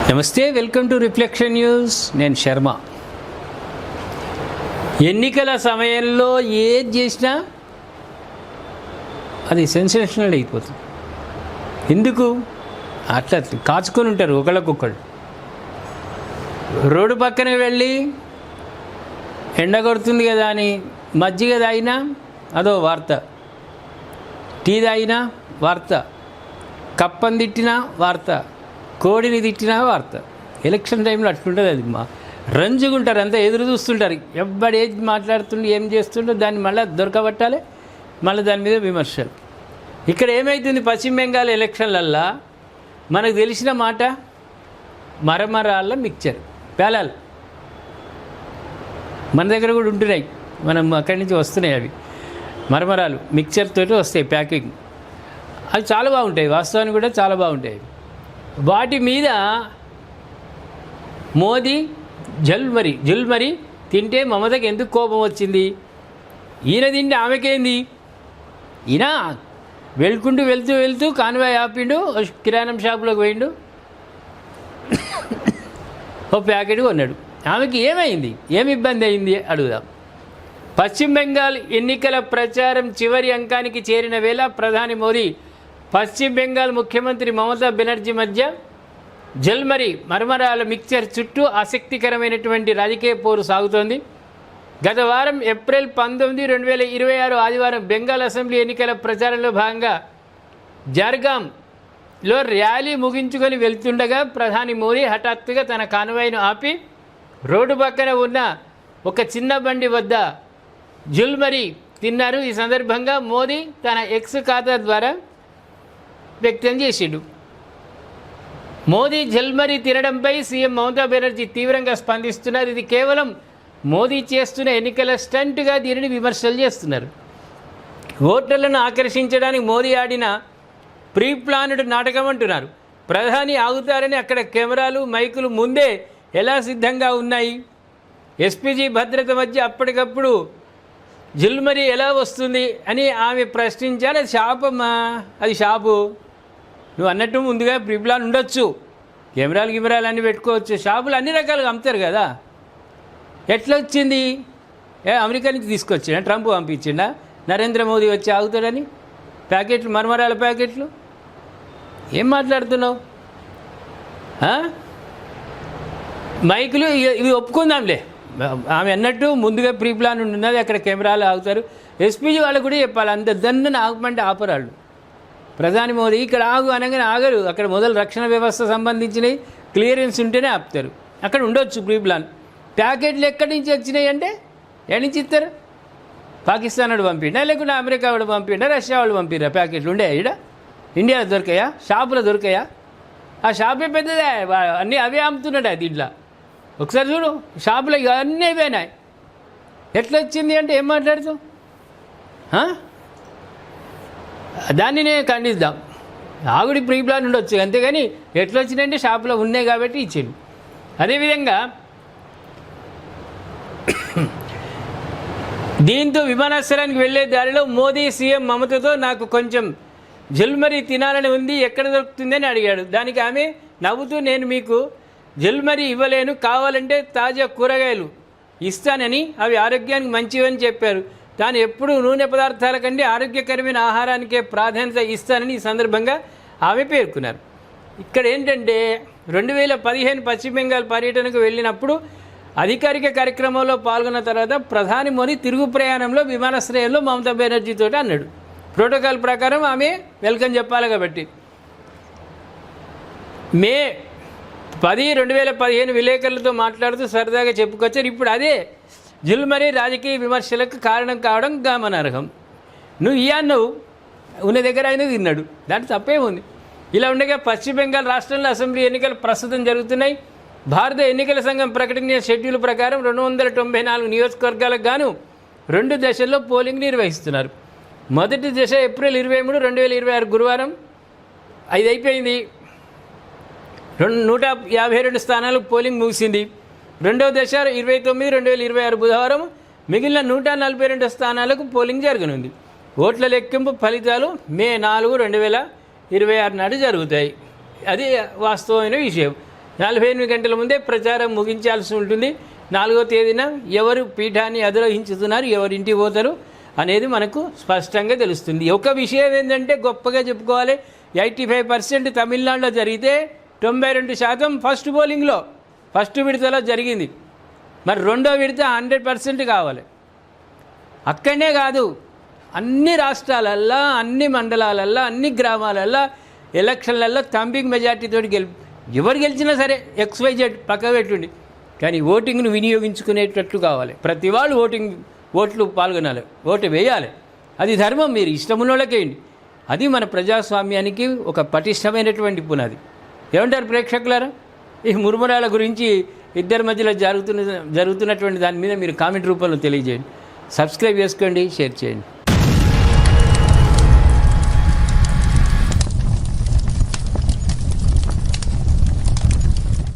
నమస్తే, welcome to reflection news. నేను శర్మ. ఎన్నికల సమయంలో ఏది చేసినా అది సెన్సేషనల్ అయిపోతుంది. ఎందుకు అట్లా కాచుకొని ఉంటారు ఒకళ్ళకొకళ్ళు. రోడ్డు పక్కన వెళ్ళి ఎండ కొడుతుంది కదా అని మజ్జిగ తాగినా అదో వార్త, టీ తాగినా వార్త, కప్పని తిట్టినా వార్త, కోడిని తిట్టినా వార్త. ఎలక్షన్ టైంలో అట్లుంటుంది. అది రంజుకుంటారు, అంతా ఎదురు చూస్తుంటారు. ఎవ్వడు ఏది మాట్లాడుతుండే ఏం చేస్తుండో దాన్ని మళ్ళీ దొరకబట్టాలి, మళ్ళీ దాని మీద విమర్శలు. ఇక్కడ ఏమవుతుంది, పశ్చిమ బెంగాల్ ఎలక్షన్లల్లా మనకు తెలిసిన మాట మరమరాళ్ళ మిక్చర్ పేలాలు మన దగ్గర కూడా ఉంటున్నాయి. మనం అక్కడి నుంచి వస్తున్నాయి అవి మరమరాలు మిక్చర్ తోటి వస్తాయి ప్యాకింగ్. అవి చాలా బాగుంటాయి, వాస్తవానికి కూడా చాలా బాగుంటాయి. వాటి మీద మోదీ జుల్మరి తింటే మమతకి ఎందుకు కోపం వచ్చింది? ఈయన తింటే ఆమెకేంది? ఈయన వెళ్తూ కాన్వాయ్ ఆపిండు, కిరాణం షాపులోకి పోయిండు, ఓ ప్యాకెట్ కొన్నాడు. ఆమెకి ఏమైంది, ఏమి ఇబ్బంది అయింది అడుగుదాం. పశ్చిమ బెంగాల్ ఎన్నికల ప్రచారం చివరి అంకానికి చేరిన వేళ ప్రధాని మోదీ పశ్చిమ బెంగాల్ ముఖ్యమంత్రి మమతా బెనర్జీ మధ్య జల్మరి మరమరాల మిక్చర్ చుట్టూ ఆసక్తికరమైనటువంటి రాజకీయ పోరు సాగుతోంది. గత వారం ఏప్రిల్ 19, 2026 ఆదివారం బెంగాల్ అసెంబ్లీ ఎన్నికల ప్రచారంలో భాగంగా జార్గాంలో ర్యాలీ ముగించుకొని వెళ్తుండగా ప్రధాని మోదీ హఠాత్తుగా తన కాన్వాయ్ను ఆపి రోడ్డు పక్కన ఉన్న ఒక చిన్న బండి వద్ద జుల్మరి తిన్నారు. ఈ సందర్భంగా మోదీ తన ఎక్స్ ఖాతా ద్వారా వ్యక్తం చేసిండు. మోదీ జల్మరి తినడంపై సీఎం మమతా బెనర్జీ తీవ్రంగా స్పందిస్తున్నారు. ఇది కేవలం మోదీ చేస్తున్న ఎన్నికల స్టంట్గా దీనిని విమర్శలు చేస్తున్నారు. ఓటర్లను ఆకర్షించడానికి మోదీ ఆడిన ప్రీ ప్లాన్డ్ నాటకం అంటున్నారు. ప్రధాని ఆగుతారని అక్కడ కెమెరాలు, మైకులు ముందే ఎలా సిద్ధంగా ఉన్నాయి? ఎస్పీజీ భద్రత మధ్య అప్పటికప్పుడు జుల్మరి ఎలా వస్తుంది అని ఆమె ప్రశ్నించారు. అది షాపమ్మా, అది షాపు. నువ్వు అన్నట్టు ముందుగా ప్రీ ప్లాన్ ఉండొచ్చు, కెమెరాలు అన్నీ పెట్టుకోవచ్చు, షాపులు అన్ని రకాలుగా అమ్ముతారు కదా. ఎట్లా వచ్చింది? అమెరికా నుంచి తీసుకొచ్చిండా, ట్రంప్ పంపించిండా, నరేంద్ర మోదీ వచ్చి ఆగుతాడని? ప్యాకెట్లు, మరమరాల ప్యాకెట్లు, ఏం మాట్లాడుతున్నావు? మైకులు ఇవి ఒప్పుకుందాంలే, ఆమె అన్నట్టు ముందుగా ప్రీ ప్లాన్ ఉన్నది, అక్కడ కెమెరాలు ఆగుతారు. ఎస్పీజీ వాళ్ళు కూడా చెప్పాలి, అంత దన్నుని ఆగమంటే ఆపరాళ్ళు. ప్రధాని మోదీ ఇక్కడ ఆగు అనగానే ఆగరు. అక్కడ మొదలు రక్షణ వ్యవస్థ సంబంధించినవి క్లియరెన్స్ ఉంటేనే ఆపుతారు. అక్కడ ఉండొచ్చు ప్రీ ప్లాన్. ప్యాకెట్లు ఎక్కడి నుంచి వచ్చినాయి అంటే ఎక్కడి నుంచి ఇస్తారు? పాకిస్తాన్ వాడు పంపిండా, లేకుంటే అమెరికా వాడు పంపిండా, రష్యా వాళ్ళు పంపిరా? ప్యాకెట్లు ఉండే ఇక్కడ ఇండియాలో దొరికాయా? షాపులో దొరికాయా? ఆ షాపే పెద్దదే, అన్నీ అవే అమ్ముతున్నాడు దీంట్లో. ఒకసారి చూడు, షాపులో ఇవన్నీ అయిపోయినాయి. ఎట్లా వచ్చింది అంటే ఏం మాట్లాడుతావు? దాన్ని నేను ఖండిద్దాం. ఆగుడి ప్రీ ప్లాన్ ఉండొచ్చు, అంతేగాని ఎట్లా వచ్చిందంటే షాపులో ఉన్నాయి కాబట్టి ఇచ్చిండు. అదేవిధంగా దీంతో విమానాశ్రయానికి వెళ్ళే దారిలో మోదీ సీఎం మమతతో నాకు కొంచెం జుల్మరి తినాలని ఉంది, ఎక్కడ దొరుకుతుందని అడిగాడు. దానికి ఆమె నవ్వుతూ, నేను మీకు జుల్మరి ఇవ్వలేను, కావాలంటే తాజా కూరగాయలు ఇస్తానని, అవి ఆరోగ్యానికి మంచివని చెప్పారు. తాను ఎప్పుడు నూనె పదార్థాల కంటే ఆరోగ్యకరమైన ఆహారానికే ప్రాధాన్యత ఇస్తానని ఈ సందర్భంగా ఆమె పేర్కొన్నారు. ఇక్కడ ఏంటంటే 2015 పశ్చిమ బెంగాల్ పర్యటనకు వెళ్ళినప్పుడు అధికారిక కార్యక్రమంలో పాల్గొన్న తర్వాత ప్రధాని మోదీ తిరుగు ప్రయాణంలో విమానాశ్రయంలో మమతా బెనర్జీతో అన్నాడు. ప్రోటోకాల్ ప్రకారం ఆమె వెల్కమ్ చెప్పాలి కాబట్టి. మే 10, 2015 విలేకరులతో మాట్లాడుతూ సరదాగా చెప్పుకొచ్చారు. ఇప్పుడు అదే జుల్మరి రాజకీయ విమర్శలకు కారణం కావడం గమనార్హం. నువ్వు ఉన్న దగ్గర ఆయన తిన్నాడు, దాంట్లో తప్పేముంది? ఇలా ఉండగా పశ్చిమ బెంగాల్ రాష్ట్రంలో అసెంబ్లీ ఎన్నికలు ప్రస్తుతం జరుగుతున్నాయి. భారత ఎన్నికల సంఘం ప్రకటించిన షెడ్యూల్ ప్రకారం 294 నియోజకవర్గాలకు గాను 2 దశల్లో పోలింగ్ నిర్వహిస్తున్నారు. మొదటి దశ ఏప్రిల్ 23, 2026 గురువారం 5 అయిపోయింది. 152 స్థానాలకు పోలింగ్ ముగిసింది. రెండవ దశ 29, 2026 బుధవారం మిగిలిన 142 స్థానాలకు పోలింగ్ జరగనుంది. ఓట్ల లెక్కింపు ఫలితాలు మే 4, 2026 నాడు జరుగుతాయి. అది వాస్తవమైన విషయం. 48 గంటల ముందే ప్రచారం ముగించాల్సి ఉంటుంది. 4వ తేదీన ఎవరు పీఠాన్ని అధిరోహించుతున్నారు, ఎవరు ఇంటికి పోతారు అనేది మనకు స్పష్టంగా తెలుస్తుంది. ఒక విషయం ఏంటంటే గొప్పగా చెప్పుకోవాలి, 85% తమిళనాడులో జరిగితే 92% ఫస్ట్ పోలింగ్లో ఫస్ట్ విడతలో జరిగింది. మరి రెండో విడత 100% కావాలి. అక్కడనే కాదు, అన్ని రాష్ట్రాలల్లో, అన్ని మండలాలల్లో, అన్ని గ్రామాలల్లో ఎలక్షన్లలో థంపింగ్ మెజార్టీతో ఎవరు గెలిచినా సరే XYZ పక్క పెట్టుండి, కానీ ఓటింగ్ను వినియోగించుకునేటట్లు కావాలి. ప్రతి వాళ్ళు ఓట్లు పాల్గొనాలి, ఓటు వేయాలి. అది ధర్మం, మీరు ఇష్టమున్నోళ్ళకేయండి. అది మన ప్రజాస్వామ్యానికి ఒక పటిష్టమైనటువంటి పునాది. ఏమంటారు ప్రేక్షకులారా? ఈ మురుమురాల గురించి ఇద్దరి మధ్యలో జరుగుతున్నటువంటి దాని మీద మీరు కామెంట్ రూపంలో తెలియజేయండి. సబ్స్క్రైబ్ చేసుకోండి, షేర్ చేయండి.